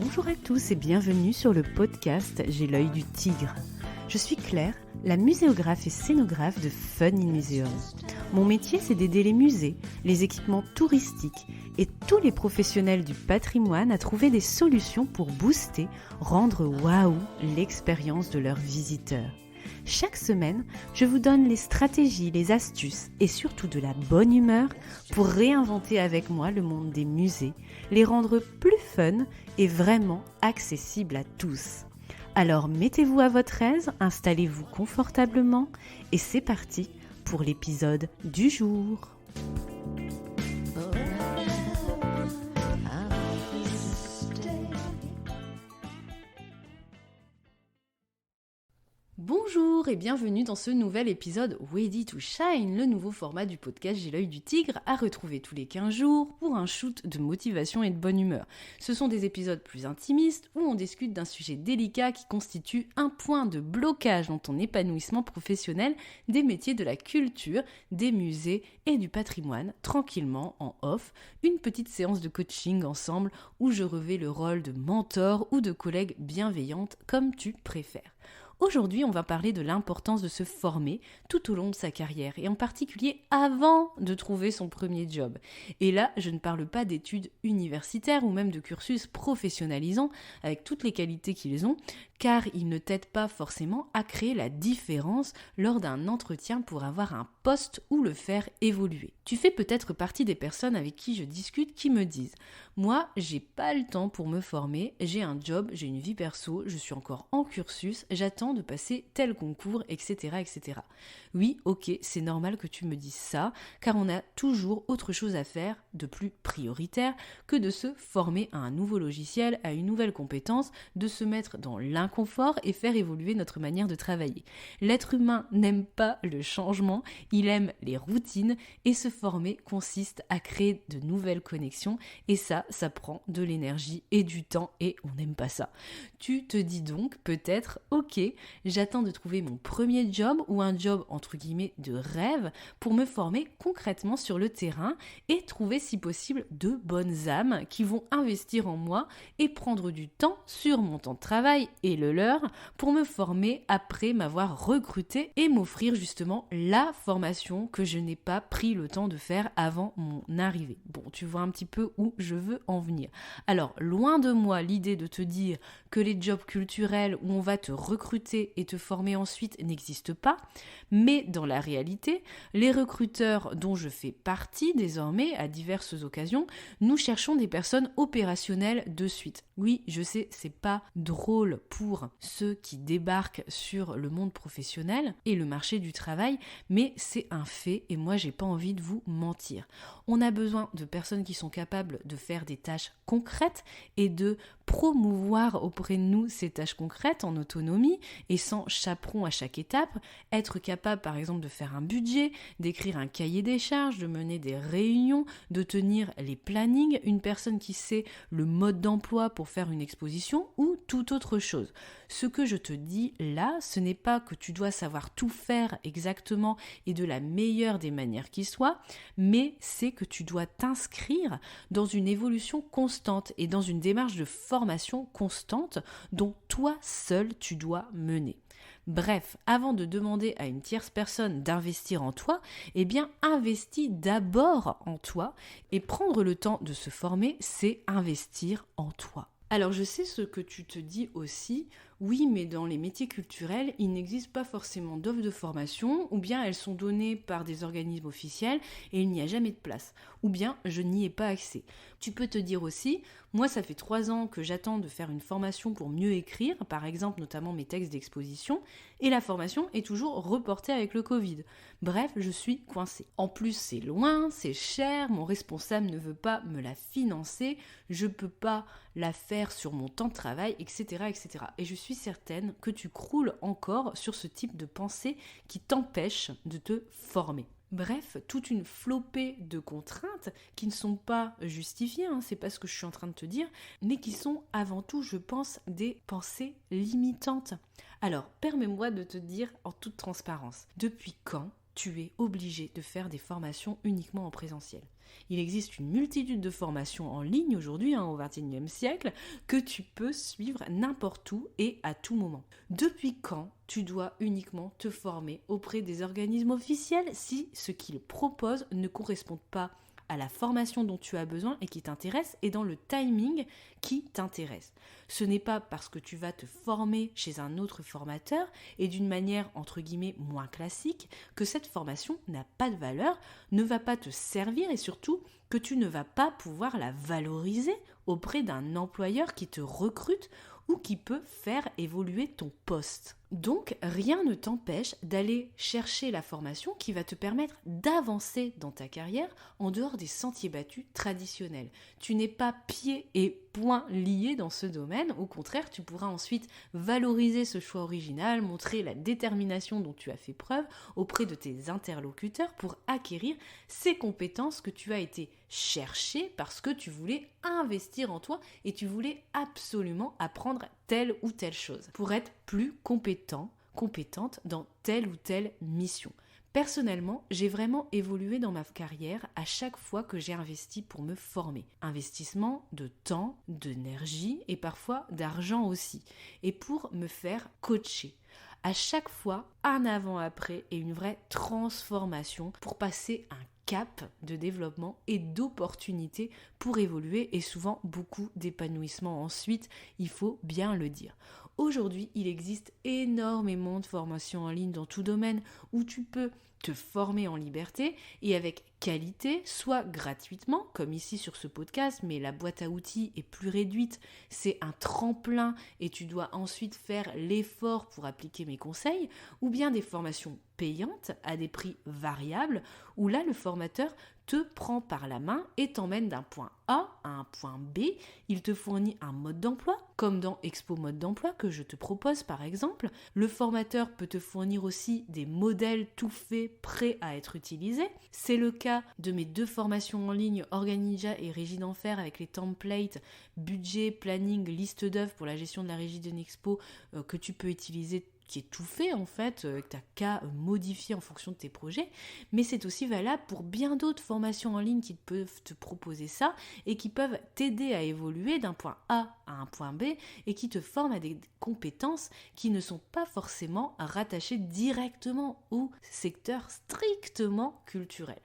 Bonjour à tous et bienvenue sur le podcast J'ai l'œil du tigre. Je suis Claire, la muséographe et scénographe de Fun in Museum. Mon métier, c'est d'aider les musées, les équipements touristiques et tous les professionnels du patrimoine à trouver des solutions pour booster, rendre waouh l'expérience de leurs visiteurs. Chaque semaine, je vous donne les stratégies, les astuces et surtout de la bonne humeur pour réinventer avec moi le monde des musées, les rendre plus fun et vraiment accessibles à tous. Alors mettez-vous à votre aise, installez-vous confortablement et c'est parti pour l'épisode du jour. Bonjour et bienvenue dans ce nouvel épisode Ready to Shine, le nouveau format du podcast J'ai l'œil du tigre à retrouver tous les 15 jours pour un shoot de motivation et de bonne humeur. Ce sont des épisodes plus intimistes où on discute d'un sujet délicat qui constitue un point de blocage dans ton épanouissement professionnel des métiers de la culture, des musées et du patrimoine, tranquillement en off, une petite séance de coaching ensemble où je revais le rôle de mentor ou de collègue bienveillante comme tu préfères. Aujourd'hui, on va parler de l'importance de se former tout au long de sa carrière et en particulier avant de trouver son premier job. Et là, je ne parle pas d'études universitaires ou même de cursus professionnalisants avec toutes les qualités qu'ils ont, car ils ne t'aident pas forcément à créer la différence lors d'un entretien pour avoir un poste ou le faire évoluer. Tu fais peut-être partie des personnes avec qui je discute qui me disent « Moi, j'ai pas le temps pour me former, j'ai un job, j'ai une vie perso, je suis encore en cursus, j'attends de passer tel concours, etc. etc. » Oui, ok, c'est normal que tu me dises ça, car on a toujours autre chose à faire de plus prioritaire que de se former à un nouveau logiciel, à une nouvelle compétence, de se mettre dans l'inconfort et faire évoluer notre manière de travailler. L'être humain n'aime pas le changement, il aime les routines et se former consiste à créer de nouvelles connexions et ça prend de l'énergie et du temps et on n'aime pas ça. Tu te dis donc peut-être, ok, j'attends de trouver mon premier job ou un job entre guillemets de rêve pour me former concrètement sur le terrain et trouver si possible de bonnes âmes qui vont investir en moi et prendre du temps sur mon temps de travail et le leur pour me former après m'avoir recruté et m'offrir justement la formation que je n'ai pas pris le temps de faire avant mon arrivée. Bon, tu vois un petit peu où je veux en venir. Alors, loin de moi l'idée de te dire que les jobs culturels où on va te recruter et te former ensuite n'existent pas, mais dans la réalité, les recruteurs dont je fais partie désormais à diverses occasions, nous cherchons des personnes opérationnelles de suite. Oui, je sais, c'est pas drôle pour ceux qui débarquent sur le monde professionnel et le marché du travail, mais c'est un fait et moi j'ai pas envie de vous mentir. On a besoin de personnes qui sont capables de faire des tâches concrètes et de promouvoir auprès de nous ces tâches concrètes en autonomie et sans chaperon à chaque étape, être capable par exemple de faire un budget, d'écrire un cahier des charges, de mener des réunions, de tenir les plannings, une personne qui sait le mode d'emploi pour faire une exposition ou toute autre chose. Ce que je te dis là, ce n'est pas que tu dois savoir tout faire exactement et de la meilleure des manières qui soit, mais c'est que tu dois t'inscrire dans une évolution constante et dans une démarche de formation constante dont toi seul tu dois mener. Bref, avant de demander à une tierce personne d'investir en toi, eh bien investis d'abord en toi et prendre le temps de se former, c'est investir en toi. Alors je sais ce que tu te dis aussi, oui mais dans les métiers culturels, il n'existe pas forcément d'offres de formation ou bien elles sont données par des organismes officiels et il n'y a jamais de place, ou bien je n'y ai pas accès. Tu peux te dire aussi, moi ça fait 3 ans que j'attends de faire une formation pour mieux écrire, par exemple notamment mes textes d'exposition, et la formation est toujours reportée avec le Covid. Bref, je suis coincée. En plus c'est loin, c'est cher, mon responsable ne veut pas me la financer, je peux pas la faire sur mon temps de travail, etc. etc. Et je suis certaine que tu croules encore sur ce type de pensée qui t'empêche de te former. Bref, toute une flopée de contraintes qui ne sont pas justifiées, c'est pas ce que je suis en train de te dire, mais qui sont avant tout, je pense, des pensées limitantes. Alors, permets-moi de te dire en toute transparence, depuis quand tu es obligé de faire des formations uniquement en présentiel. Il existe une multitude de formations en ligne aujourd'hui, au XXIe siècle, que tu peux suivre n'importe où et à tout moment. Depuis quand tu dois uniquement te former auprès des organismes officiels si ce qu'ils proposent ne correspond pas à la formation dont tu as besoin et qui t'intéresse et dans le timing qui t'intéresse. Ce n'est pas parce que tu vas te former chez un autre formateur et d'une manière entre guillemets moins classique que cette formation n'a pas de valeur, ne va pas te servir et surtout que tu ne vas pas pouvoir la valoriser auprès d'un employeur qui te recrute ou qui peut faire évoluer ton poste. Donc, rien ne t'empêche d'aller chercher la formation qui va te permettre d'avancer dans ta carrière en dehors des sentiers battus traditionnels. Tu n'es pas pieds et poings liés dans ce domaine, au contraire, tu pourras ensuite valoriser ce choix original, montrer la détermination dont tu as fait preuve auprès de tes interlocuteurs pour acquérir ces compétences que tu as été chercher parce que tu voulais investir en toi et tu voulais absolument apprendre telle ou telle chose pour être plus compétente dans telle ou telle mission. Personnellement, j'ai vraiment évolué dans ma carrière à chaque fois que j'ai investi pour me former. Investissement de temps, d'énergie et parfois d'argent aussi. Et pour me faire coacher. À chaque fois, un avant-après et une vraie transformation pour passer un cap de développement et d'opportunités pour évoluer et souvent beaucoup d'épanouissement ensuite, il faut bien le dire. Aujourd'hui, il existe énormément de formations en ligne dans tout domaine où tu peux te former en liberté et avec qualité, soit gratuitement, comme ici sur ce podcast, mais la boîte à outils est plus réduite, c'est un tremplin et tu dois ensuite faire l'effort pour appliquer mes conseils, ou bien des formations payantes à des prix variables, où là le formateur te prend par la main et t'emmène d'un point A à un point B. Il te fournit un mode d'emploi, comme dans Expo Mode d'emploi que je te propose par exemple. Le formateur peut te fournir aussi des modèles tout faits, prêts à être utilisés. C'est le cas de mes 2 formations en ligne, Organija et Régie d'Enfer, avec les templates, budget, planning, liste d'œuvres pour la gestion de la régie d'une expo que tu peux utiliser, qui est tout fait en fait, que tu n'as qu'à modifier en fonction de tes projets, mais c'est aussi valable pour bien d'autres formations en ligne qui peuvent te proposer ça et qui peuvent t'aider à évoluer d'un point A à un point B et qui te forment à des compétences qui ne sont pas forcément rattachées directement au secteur strictement culturel.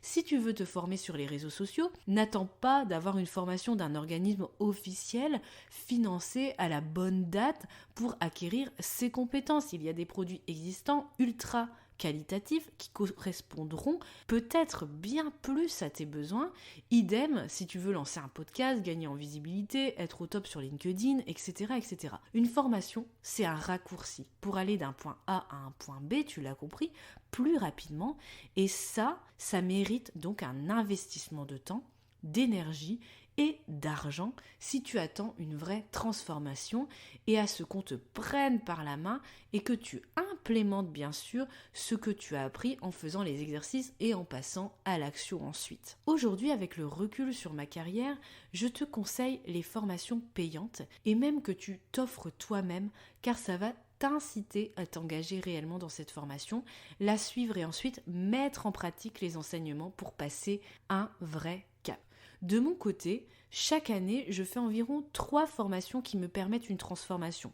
Si tu veux te former sur les réseaux sociaux, n'attends pas d'avoir une formation d'un organisme officiel financé à la bonne date pour acquérir ces compétences. Il y a des produits existants ultra qualitatifs qui correspondront peut-être bien plus à tes besoins. Idem si tu veux lancer un podcast, gagner en visibilité, être au top sur LinkedIn, etc. etc. Une formation, c'est un raccourci pour aller d'un point A à un point B, tu l'as compris, plus rapidement. Et ça mérite donc un investissement de temps, d'énergie et d'argent si tu attends une vraie transformation et à ce qu'on te prenne par la main et que tu implémentes bien sûr ce que tu as appris en faisant les exercices et en passant à l'action ensuite. Aujourd'hui, avec le recul sur ma carrière, je te conseille les formations payantes et même que tu t'offres toi-même car ça va t'inciter à t'engager réellement dans cette formation, la suivre et ensuite mettre en pratique les enseignements pour passer un vrai cap. De mon côté, chaque année, je fais environ 3 formations qui me permettent une transformation.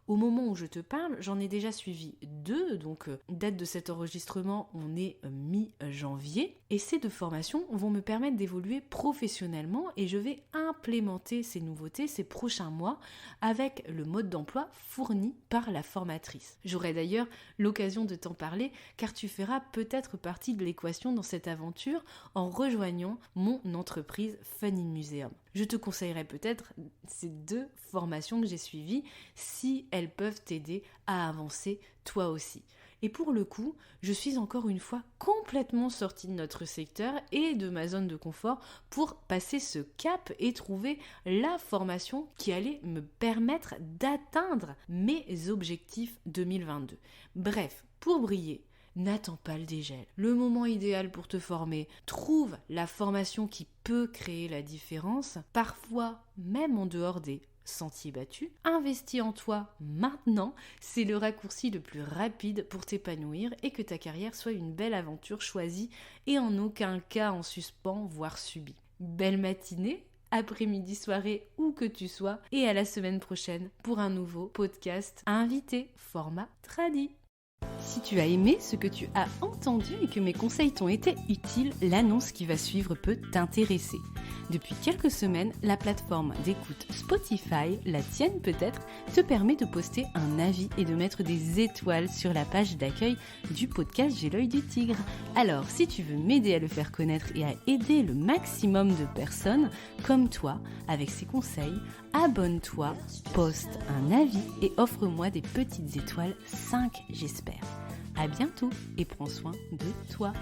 Au moment où je te parle, j'en ai déjà suivi 2, donc date de cet enregistrement, on est mi-janvier. Et ces 2 formations vont me permettre d'évoluer professionnellement et je vais implémenter ces nouveautés ces prochains mois avec le mode d'emploi fourni par la formatrice. J'aurai d'ailleurs l'occasion de t'en parler car tu feras peut-être partie de l'équation dans cette aventure en rejoignant mon entreprise Fun in Museum. Je te conseillerais peut-être ces 2 formations que j'ai suivies si elles peuvent t'aider à avancer toi aussi. Et pour le coup, je suis encore une fois complètement sortie de notre secteur et de ma zone de confort pour passer ce cap et trouver la formation qui allait me permettre d'atteindre mes objectifs 2022. Bref, pour briller, n'attends pas le dégel. Le moment idéal pour te former, trouve la formation qui peut créer la différence, parfois même en dehors des sentiers battus. Investis en toi maintenant, c'est le raccourci le plus rapide pour t'épanouir et que ta carrière soit une belle aventure choisie et en aucun cas en suspens, voire subie. Belle matinée, après-midi, soirée, où que tu sois, et à la semaine prochaine pour un nouveau podcast à inviter, format tradi. Si tu as aimé ce que tu as entendu et que mes conseils t'ont été utiles, l'annonce qui va suivre peut t'intéresser. Depuis quelques semaines, la plateforme d'écoute Spotify, la tienne peut-être, te permet de poster un avis et de mettre des étoiles sur la page d'accueil du podcast J'ai l'œil du tigre. Alors, si tu veux m'aider à le faire connaître et à aider le maximum de personnes comme toi avec ces conseils, abonne-toi, poste un avis et offre-moi des petites étoiles, 5 j'espère. À bientôt et prends soin de toi.